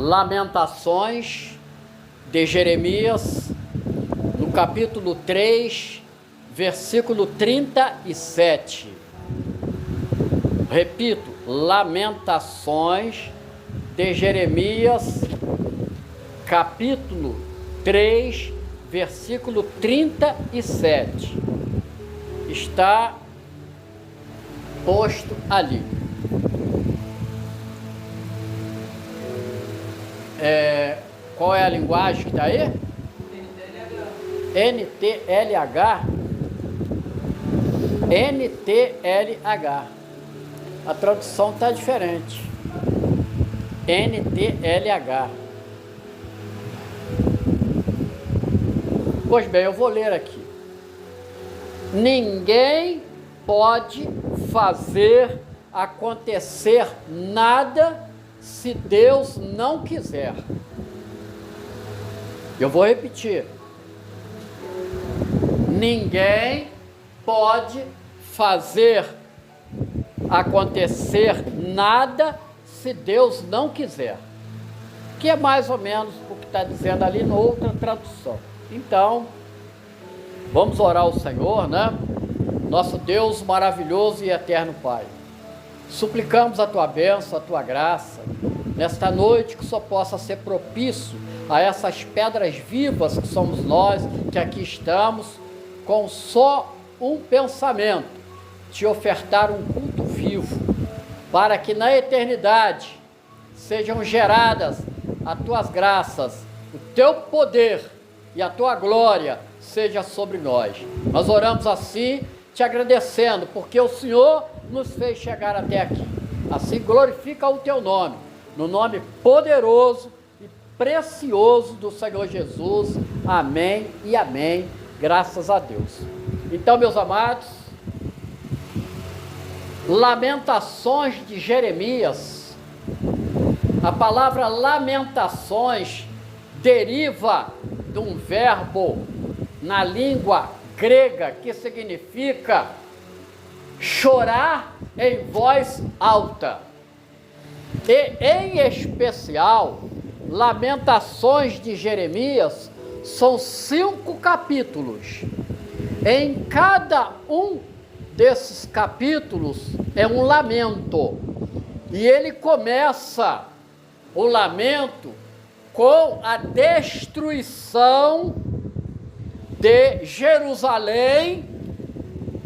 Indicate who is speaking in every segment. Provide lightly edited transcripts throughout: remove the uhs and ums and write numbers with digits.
Speaker 1: Lamentações de Jeremias, no capítulo 3, versículo 37. Repito, Lamentações de Jeremias, capítulo 3, versículo 37. Está posto ali. Qual é a linguagem que está aí? NTLH. NTLH. A tradução está diferente. NTLH. Pois bem, eu vou ler aqui. Ninguém pode fazer acontecer nada se Deus não quiser. Eu vou repetir. Ninguém pode fazer acontecer nada se Deus não quiser. Que é mais ou menos o que está dizendo ali na outra tradução. Então, vamos orar ao Senhor, né? Nosso Deus maravilhoso e eterno Pai. Suplicamos a Tua bênção, a Tua graça, nesta noite que só possa ser propício a essas pedras vivas que somos nós, que aqui estamos, com só um pensamento, Te ofertar um culto vivo, para que na eternidade sejam geradas as Tuas graças, o Teu poder e a Tua glória seja sobre nós. Nós oramos assim, Te agradecendo, porque o Senhor nos fez chegar até aqui. Assim glorifica o Teu nome, no nome poderoso e precioso do Senhor Jesus. Amém e amém. Graças a Deus. Então, meus amados, Lamentações de Jeremias. A palavra lamentações deriva de um verbo na língua grega que significa chorar em voz alta. E, em especial, Lamentações de Jeremias são 5 capítulos. Em cada um desses capítulos é um lamento. E ele começa o lamento com a destruição de Jerusalém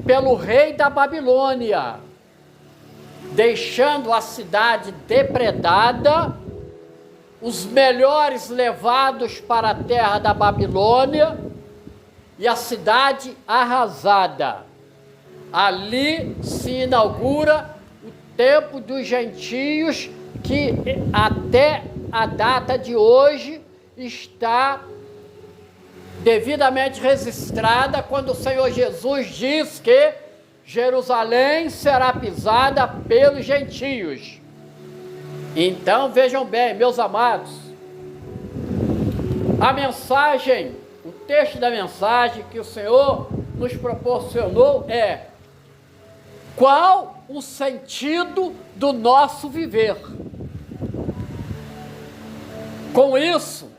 Speaker 1: pelo rei da Babilônia, deixando a cidade depredada, os melhores levados para a terra da Babilônia e a cidade arrasada. Ali se inaugura o tempo dos gentios, que até a data de hoje está devidamente registrada, quando o Senhor Jesus diz que Jerusalém será pisada pelos gentios. Então vejam bem, meus amados, a mensagem, o texto da mensagem que o Senhor nos proporcionou é: qual o sentido do nosso viver? Com isso,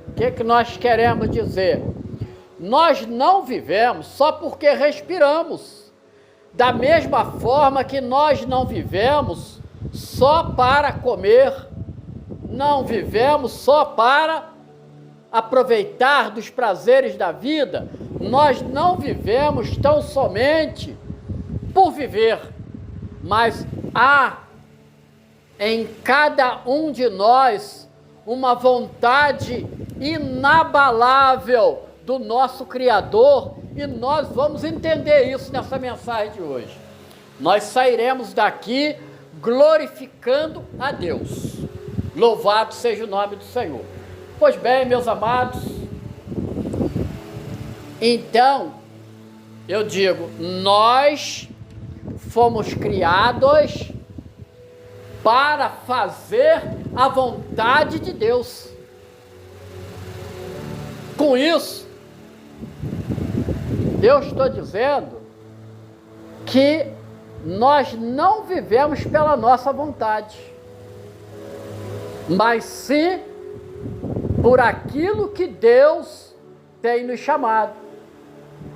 Speaker 1: o que nós queremos dizer? Nós não vivemos só porque respiramos, da mesma forma que nós não vivemos só para comer, não vivemos só para aproveitar dos prazeres da vida, nós não vivemos tão somente por viver, mas há em cada um de nós uma vontade inabalável do nosso Criador, e nós vamos entender isso nessa mensagem de hoje. Nós sairemos daqui glorificando a Deus. Louvado seja o nome do Senhor. Pois bem, meus amados, então, eu digo, nós fomos criados para fazer a vontade de Deus. Com isso, eu estou dizendo que nós não vivemos pela nossa vontade. mas sim por aquilo que Deus tem nos chamado.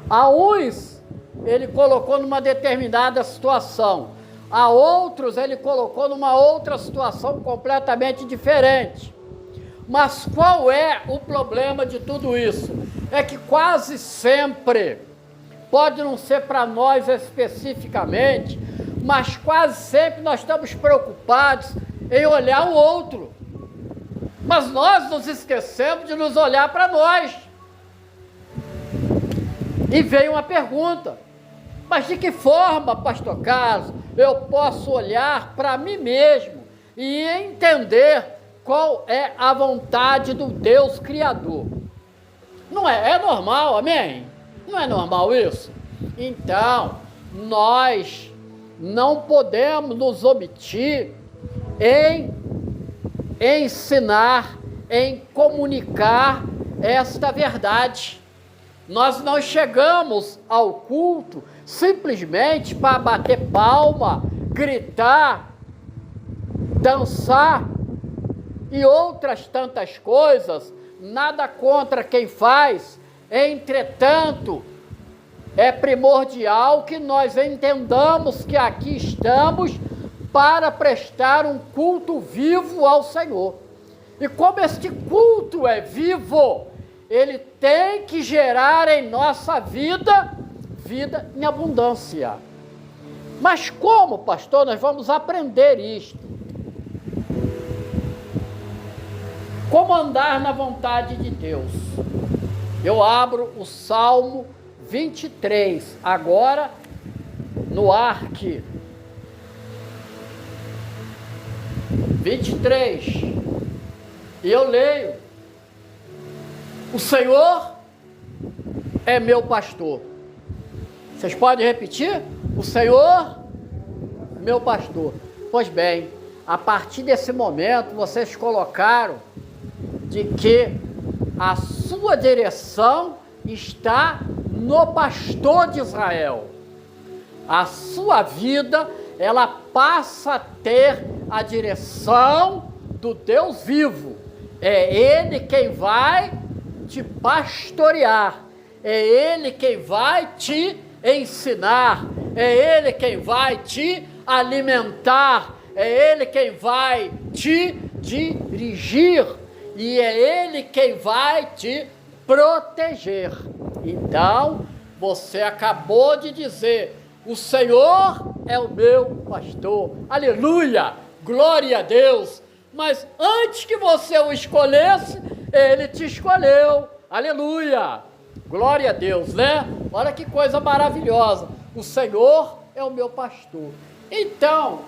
Speaker 1: A uns ele colocou numa determinada situação, a outros ele colocou numa outra situação completamente diferente. Mas qual é o problema de tudo isso? É que quase sempre, pode não ser para nós especificamente, mas quase sempre nós estamos preocupados em olhar o outro. Mas nós nos esquecemos de nos olhar para nós. E veio uma pergunta: mas de que forma, pastor Carlos, eu posso olhar para mim mesmo e entender qual é a vontade do Deus Criador? Não é? É normal, amém? Não é normal isso? Então, nós não podemos nos omitir em ensinar, em comunicar esta verdade. Nós não chegamos ao culto simplesmente para bater palma, gritar, dançar e outras tantas coisas, nada contra quem faz. Entretanto, é primordial que nós entendamos que aqui estamos para prestar um culto vivo ao Senhor. E como este culto é vivo, ele tem que gerar em nossa vida, vida em abundância. Mas como, pastor, nós vamos aprender isto? Como andar na vontade de Deus? Eu abro o Salmo 23, agora no ar aqui. 23, e eu leio: o Senhor é meu pastor. Vocês podem repetir? O Senhor, meu pastor. Pois bem, a partir desse momento, vocês colocaram de que a sua direção está no pastor de Israel. A sua vida, ela passa a ter a direção do Deus vivo. É Ele quem vai te pastorear, é Ele quem vai te ensinar, é Ele quem vai te alimentar, é Ele quem vai te dirigir e é Ele quem vai te proteger. Então, você acabou de dizer: o Senhor é o meu pastor. Aleluia! Glória a Deus! Mas antes que você o escolhesse, Ele te escolheu. Aleluia! Glória a Deus, né? Olha que coisa maravilhosa. O Senhor é o meu pastor. Então,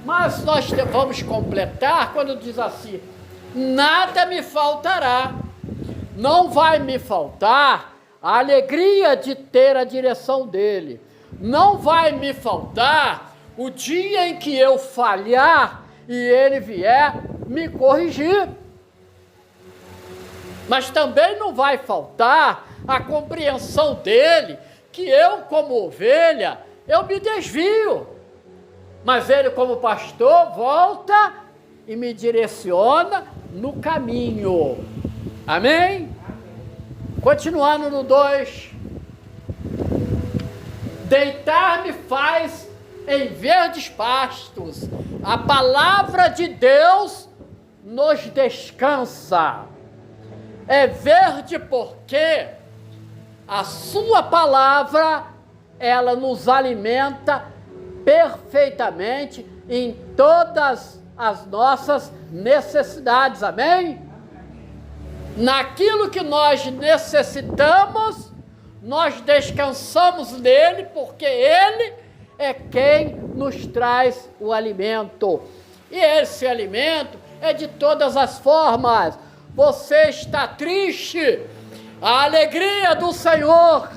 Speaker 1: mas nós vamos completar quando diz assim: nada me faltará. Não vai me faltar a alegria de ter a direção dele. Não vai me faltar o dia em que eu falhar e ele vier me corrigir. Mas também não vai faltar a compreensão dele que eu, como ovelha, eu me desvio. Mas ele, como pastor, volta e me direciona no caminho. Amém? Continuando no 2. Deitar-me faz em verdes pastos. A palavra de Deus nos descansa. É verde porque a sua palavra, ela nos alimenta perfeitamente em todas as nossas necessidades. Amém? Naquilo que nós necessitamos, nós descansamos nele, porque ele é quem nos traz o alimento. E esse alimento é de todas as formas. Você está triste, a alegria do Senhor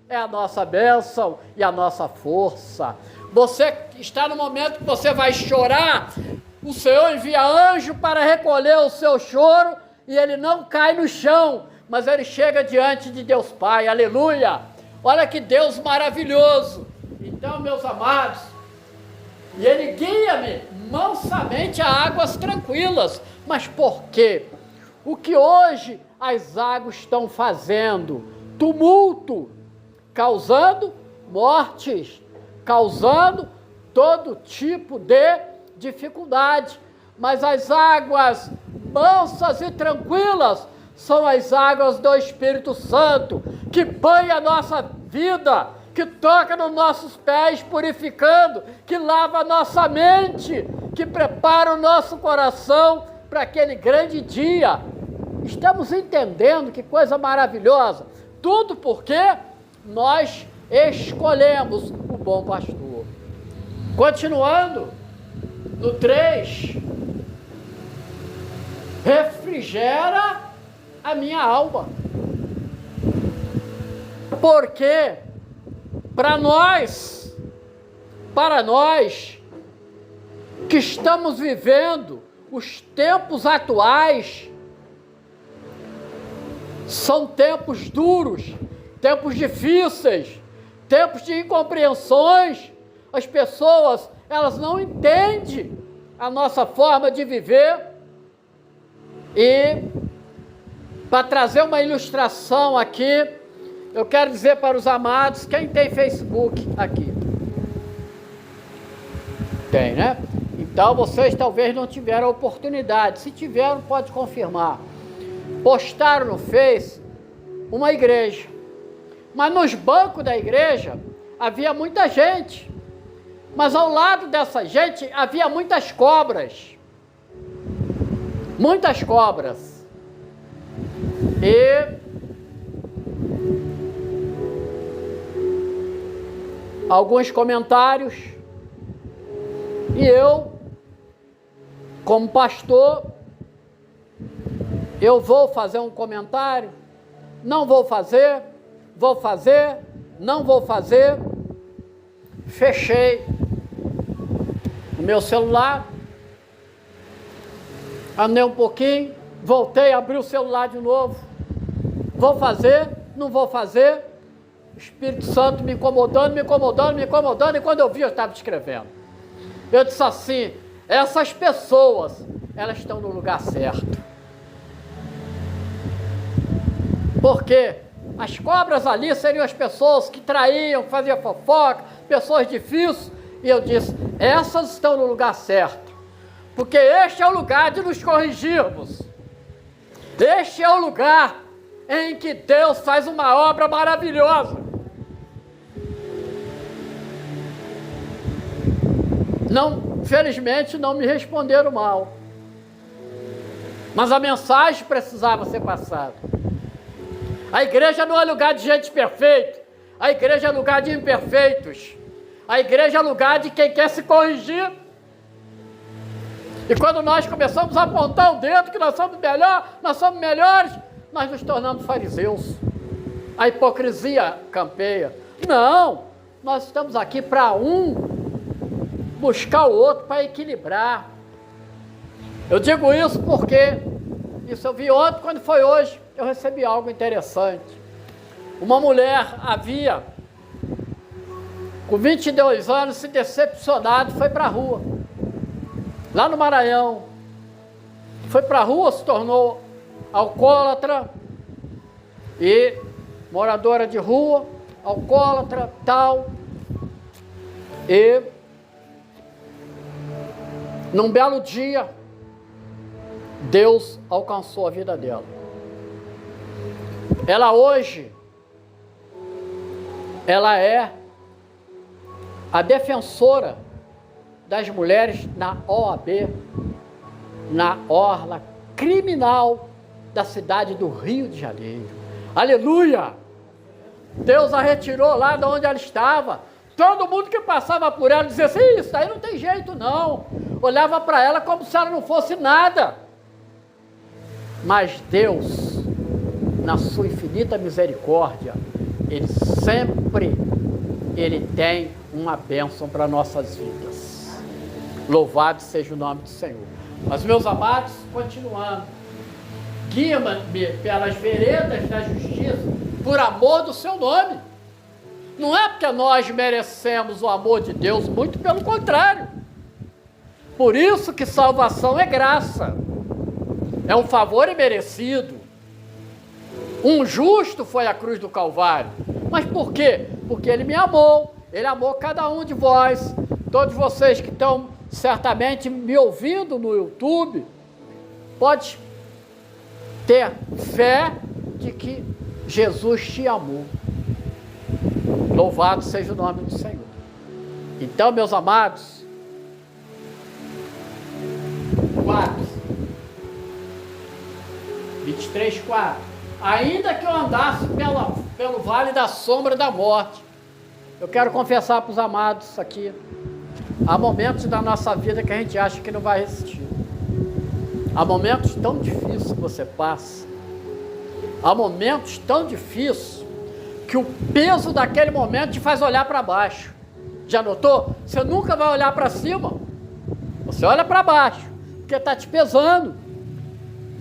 Speaker 1: é a nossa bênção e a nossa força. Você está no momento que você vai chorar, o Senhor envia anjo para recolher o seu choro e ele não cai no chão, mas ele chega diante de Deus Pai. Aleluia! Olha que Deus maravilhoso. Então, meus amados, e ele guia-me mansamente a águas tranquilas. Mas por quê? O que hoje as águas estão fazendo? Tumulto, causando mortes, causando todo tipo de dificuldade. Mas as águas mansas e tranquilas são as águas do Espírito Santo, que banha a nossa vida, que toca nos nossos pés, purificando, que lava a nossa mente, que prepara o nosso coração para aquele grande dia. Estamos entendendo que coisa maravilhosa? Tudo porque nós escolhemos o bom pastor. Continuando, no 3, refrigera a minha alma. Porque para nós que estamos vivendo os tempos atuais, são tempos duros, tempos difíceis, tempos de incompreensões. As pessoas, elas não entendem a nossa forma de viver. E para trazer uma ilustração aqui, eu quero dizer para os amados, quem tem Facebook aqui? Tem, né? Então vocês talvez não tiveram a oportunidade. Se tiveram, pode confirmar. Postaram no Face uma igreja. Mas nos bancos da igreja havia muita gente. Mas ao lado dessa gente havia muitas cobras. Muitas cobras. E alguns comentários. E eu, como pastor, eu vou fazer um comentário, não vou fazer, não vou fazer. Fechei o meu celular, andei um pouquinho, voltei, abri o celular de novo. Vou fazer, não vou fazer. O Espírito Santo me incomodando, e quando eu vi, eu estava escrevendo. Eu disse assim, essas pessoas, elas estão no lugar certo. Porque as cobras ali seriam as pessoas que traíam, que faziam fofoca, pessoas difíceis. E eu disse, essas estão no lugar certo. Porque este é o lugar de nos corrigirmos. Este é o lugar em que Deus faz uma obra maravilhosa. Não, felizmente não me responderam mal. Mas a mensagem precisava ser passada. A igreja não é lugar de gente perfeita. A igreja é lugar de imperfeitos. A igreja é lugar de quem quer se corrigir. E quando nós começamos a apontar o dedo que nós somos melhores, nós nos tornamos fariseus. A hipocrisia campeia. Não, nós estamos aqui para buscar o outro, para equilibrar. Eu digo isso porque, isso eu vi ontem, quando foi hoje, eu recebi algo interessante. Uma mulher havia, com 22 anos, se decepcionado, foi para a rua, lá no Maranhão. Foi para a rua, se tornou alcoólatra e moradora de rua, alcoólatra, tal. E num belo dia, Deus alcançou a vida dela. Ela hoje, ela é a defensora das mulheres na OAB, na orla criminal da cidade do Rio de Janeiro. Aleluia! Deus a retirou lá de onde ela estava. Todo mundo que passava por ela dizia assim, isso aí não tem jeito não. Olhava para ela como se ela não fosse nada. Mas Deus, na sua infinita misericórdia, Ele tem uma bênção para nossas vidas. Louvado seja o nome do Senhor. Mas, meus amados, continuando, guia-me pelas veredas da justiça, por amor do seu nome. Não é porque nós merecemos o amor de Deus, muito pelo contrário. Por isso que salvação é graça, é um favor imerecido. Um justo foi à cruz do Calvário. Mas por quê? Porque ele me amou, ele amou cada um de vós. Todos vocês que estão certamente me ouvindo no YouTube, pode ter fé de que Jesus te amou. Louvado seja o nome do Senhor. Então, meus amados, 23:4. Ainda que eu andasse pelo vale da sombra da morte, eu quero confessar para os amados aqui, há momentos da nossa vida que a gente acha que não vai resistir. Há momentos tão difíceis que você passa. Há momentos tão difíceis que o peso daquele momento te faz olhar para baixo. Já notou? Você nunca vai olhar para cima. Você olha para baixo, porque está te pesando.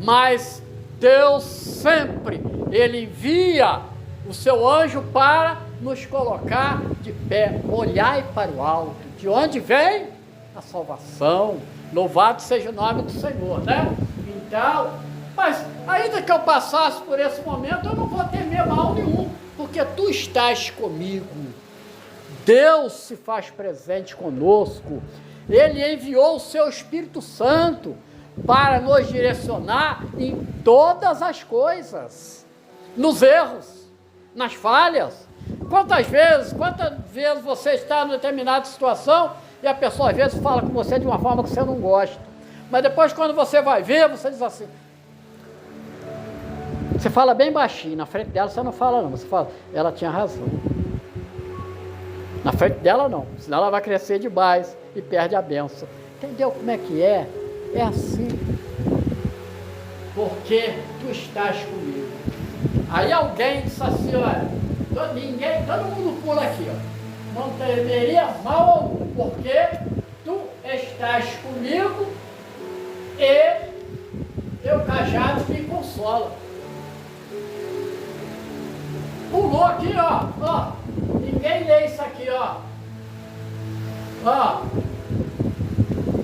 Speaker 1: Mas Deus sempre, Ele envia o seu anjo para nos colocar de pé. Olhai para o alto. De onde vem? A salvação. Louvado seja o nome do Senhor, né? Então, mas ainda que eu passasse por esse momento, eu não vou temer mal nenhum, porque tu estás comigo. Deus se faz presente conosco. Ele enviou o seu Espírito Santo para nos direcionar em todas as coisas, nos erros, nas falhas. Quantas vezes você está em determinada situação e a pessoa às vezes fala com você de uma forma que você não gosta, mas depois quando você vai ver, você diz assim, você fala bem baixinho, na frente dela você não fala não, você fala, ela tinha razão. Na frente dela não, senão ela vai crescer demais e perde a bênção. Entendeu como é que é? É assim. Porque tu estás comigo. Aí alguém disse assim, olha, todo mundo pula aqui, ó. Não temeria mal algum, porque tu estás comigo e teu cajado me consola. Pulou aqui, ó. Ninguém lê isso aqui, ó.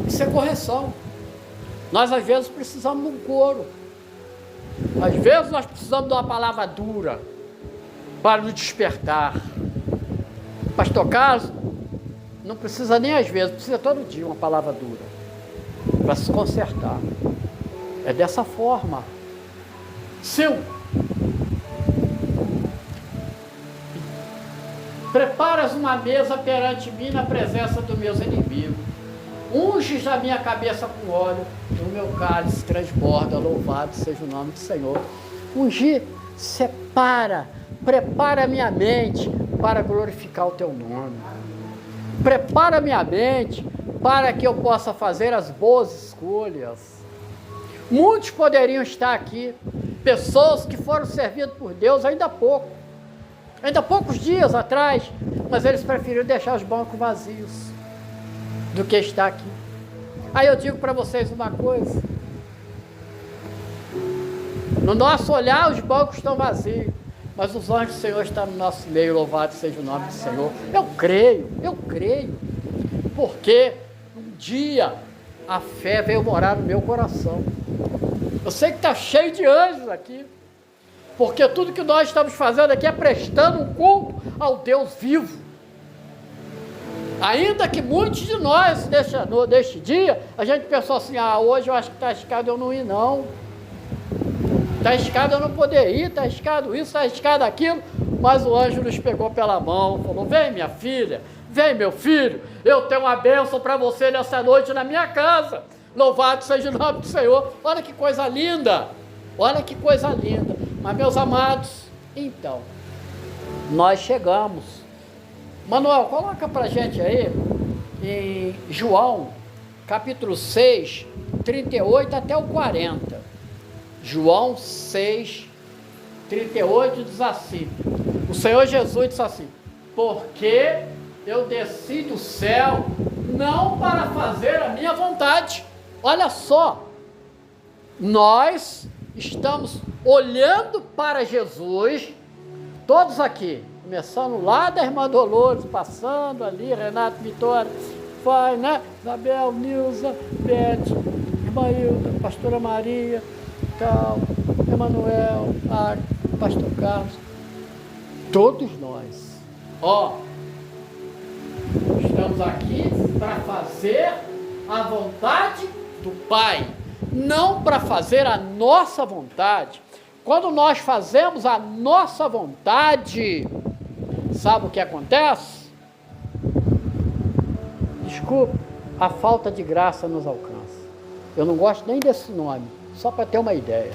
Speaker 1: Isso é correção. Nós às vezes precisamos de um coro. Às vezes nós precisamos de uma palavra dura para nos despertar. Pastor Carlos, não precisa nem às vezes, precisa todo dia uma palavra dura para se consertar. É dessa forma. Sim. Preparas uma mesa perante mim na presença dos meus inimigos. Unges a minha cabeça com óleo, e o meu cálice transborda, louvado seja o nome do Senhor. Ungir, separa, prepara a minha mente para glorificar o teu nome. Prepara a minha mente para que eu possa fazer as boas escolhas. Muitos poderiam estar aqui, pessoas que foram servidas por Deus ainda há poucos dias atrás, mas eles preferiram deixar os bancos vazios do que estar aqui. Aí eu digo para vocês uma coisa, no nosso olhar os bancos estão vazios, mas os anjos do Senhor estão no nosso meio, louvado seja o nome do Senhor. Eu creio, porque um dia a fé veio morar no meu coração. Eu sei que está cheio de anjos aqui, porque tudo que nós estamos fazendo aqui é prestando um culto ao Deus vivo. Ainda que muitos de nós, deste dia, a gente pensou assim, hoje eu acho que está arriscado eu não ir não. Está arriscado eu não poder ir, está arriscado isso, está arriscado aquilo. Mas o anjo nos pegou pela mão, falou, vem minha filha, vem meu filho, eu tenho uma bênção para você nessa noite na minha casa. Louvado seja o nome do Senhor. Olha que coisa linda, olha que coisa linda. Mas meus amados, então, nós chegamos. Manuel, coloca para a gente aí, em João, capítulo 6, 38 até o 40. João 6, 38 diz assim, o Senhor Jesus disse assim, porque eu desci do céu, não para fazer a minha vontade. Olha só, nós estamos olhando para Jesus, todos aqui, começando lá da irmã Dolores, passando ali, Renato Vitória, faz, né? Isabel, Nilza, Beth, irmã Hilda, pastora Maria, tal, Emanuel, pastor Carlos, todos nós. Estamos aqui para fazer a vontade do Pai, não para fazer a nossa vontade. Quando nós fazemos a nossa vontade, sabe o que acontece? Desculpa, a falta de graça nos alcança. Eu não gosto nem desse nome, só para ter uma ideia.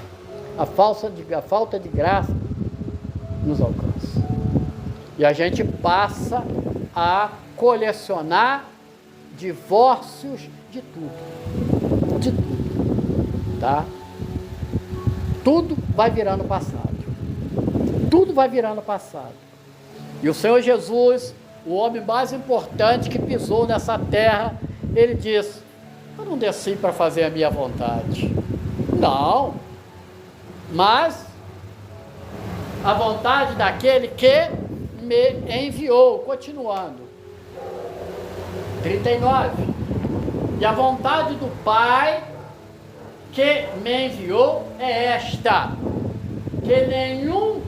Speaker 1: A falta de graça nos alcança. E a gente passa a colecionar divórcios de tudo, tá? Tudo vai virando passado, e o Senhor Jesus, o homem mais importante que pisou nessa terra, ele disse: eu não desci para fazer a minha vontade, não, mas a vontade daquele que me enviou. Continuando, 39, e a vontade do Pai que me enviou é esta, que nenhum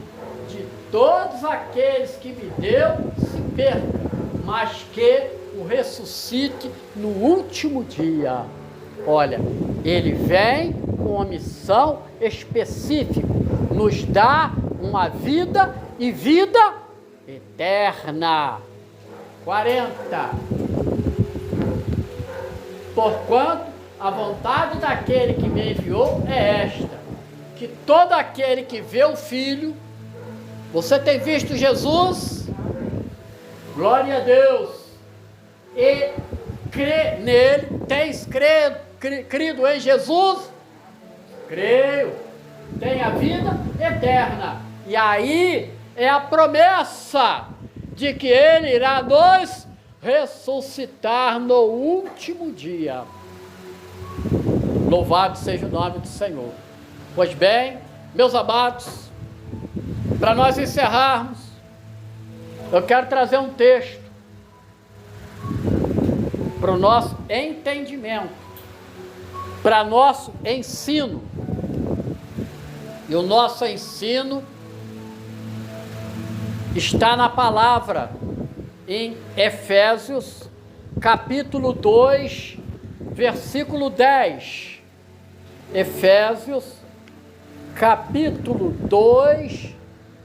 Speaker 1: de todos aqueles que me deu se perca, mas que o ressuscite no último dia. Olha, ele vem com uma missão específica, nos dá uma vida e vida eterna. 40. Porquanto a vontade daquele que me enviou é esta, que todo aquele que vê o Filho, você tem visto Jesus? Glória a Deus! E crê nele, tens crido em Jesus? Creio, tem a vida eterna. E aí é a promessa de que ele irá nos ressuscitar no último dia. Louvado seja o nome do Senhor. Pois bem, meus amados, para nós encerrarmos, eu quero trazer um texto para o nosso entendimento, para nosso ensino. E o nosso ensino está na palavra, em Efésios, capítulo 2, versículo 10. Efésios, capítulo 2,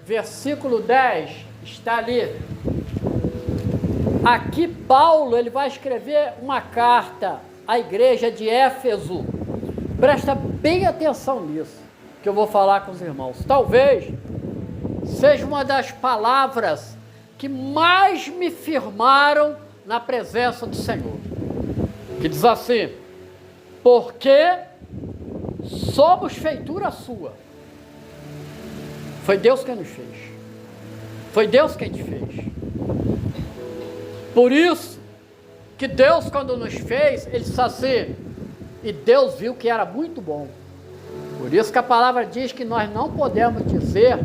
Speaker 1: versículo 10, está ali. Aqui Paulo, ele vai escrever uma carta à igreja de Éfeso. Presta bem atenção nisso, que eu vou falar com os irmãos. Talvez seja uma das palavras que mais me firmaram na presença do Senhor. Que diz assim: porque somos feitura sua. Foi Deus quem nos fez. Foi Deus quem te fez. Por isso que Deus, quando nos fez, ele disse assim, e Deus viu que era muito bom. Por isso que a palavra diz que nós não podemos dizer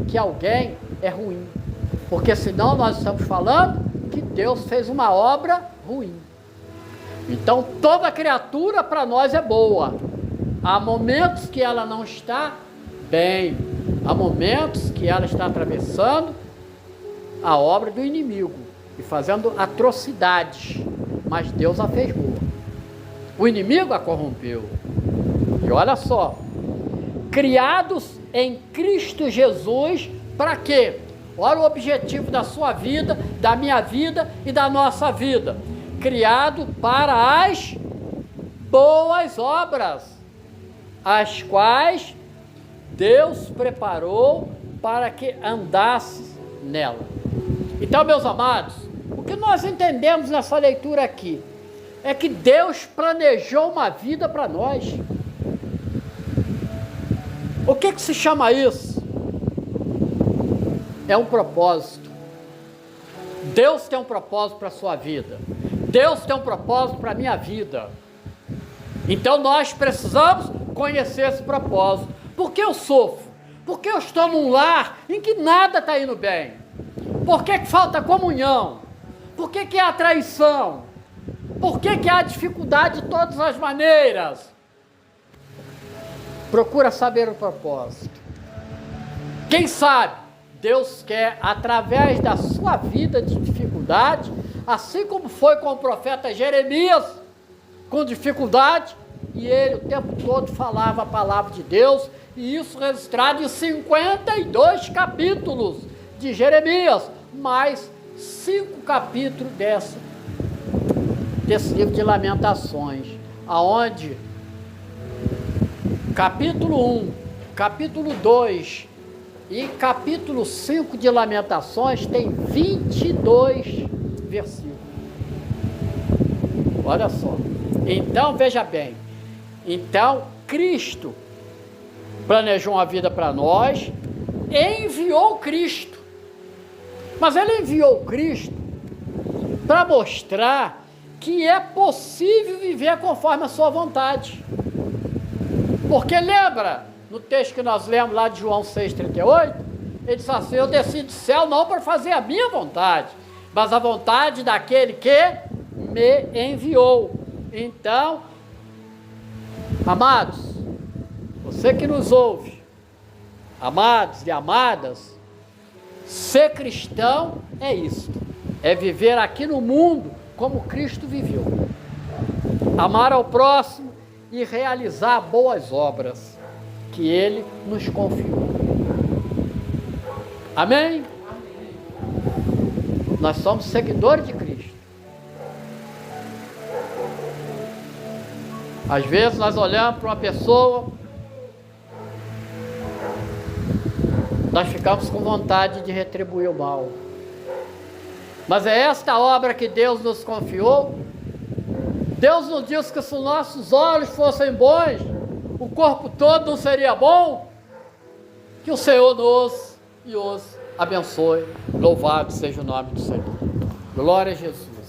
Speaker 1: que alguém é ruim, porque senão nós estamos falando que Deus fez uma obra ruim. Então toda criatura para nós é boa. Há momentos que ela não está bem, há momentos que ela está atravessando a obra do inimigo e fazendo atrocidades, mas Deus a fez boa. O inimigo a corrompeu. E olha só, criados em Cristo Jesus, para quê? Olha o objetivo da sua vida, da minha vida e da nossa vida. Criado para as boas obras, as quais Deus preparou para que andasse nela. Então, meus amados, o que nós entendemos nessa leitura aqui é que Deus planejou uma vida para nós. O que se chama isso? É um propósito. Deus tem um propósito para a sua vida. Deus tem um propósito para a minha vida. Então nós precisamos conhecer esse propósito. Por que eu sofro? Por que eu estou num lar em que nada está indo bem? Por que falta comunhão? Por que é a traição? Por que há dificuldade de todas as maneiras? Procura saber o propósito. Quem sabe Deus quer, através da sua vida de dificuldade, assim como foi com o profeta Jeremias, com dificuldade, e ele o tempo todo falava a palavra de Deus, e isso registrado em 52 capítulos de Jeremias, mais 5 capítulos desse livro de Lamentações, aonde capítulo 1, capítulo 2 e capítulo 5 de Lamentações tem 22 versículos. Olha só. Então, veja bem. Então, Cristo planejou uma vida para nós, enviou Cristo. Mas ele enviou Cristo para mostrar que é possível viver conforme a sua vontade. Porque lembra, no texto que nós lemos lá de João 6,38, ele diz assim: eu desci do céu não para fazer a minha vontade, mas a vontade daquele que me enviou. Então, amados, você que nos ouve, amados e amadas, ser cristão é isso, é viver aqui no mundo como Cristo viveu, amar ao próximo e realizar boas obras que Ele nos confiou. Amém? Nós somos seguidores de Cristo. Às vezes nós olhamos para uma pessoa, nós ficamos com vontade de retribuir o mal. Mas é esta obra que Deus nos confiou. Deus nos disse que se os nossos olhos fossem bons, o corpo todo não seria bom. Que o Senhor nos e os abençoe. Louvado seja o nome do Senhor. Glória a Jesus.